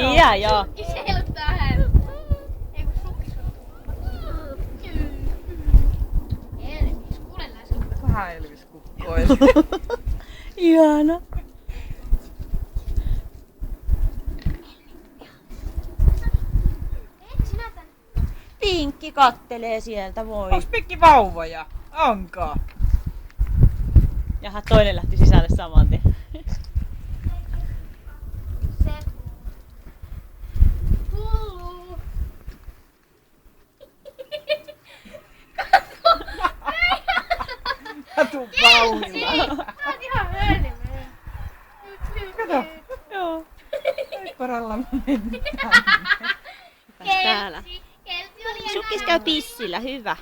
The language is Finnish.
Pian joo. Sukkis heiluttaa hän. Ei kun sukkis on. Elvis, kuule läsnä. Vähän Elvis kukkoili. Ihana. Et sinä tän. Pinkki kattelee sieltä, voi. Onks pikki vauvoja? Onko? Jaha, toinen lähti sisälle saman tien. Se kuuluu. Mä tuun pauhilla. Sä oot ihan hölmö. Kato. Joo. Ei paralla mennä. Täällä. Keltti oli Sukkis käy pissillä, hyvä.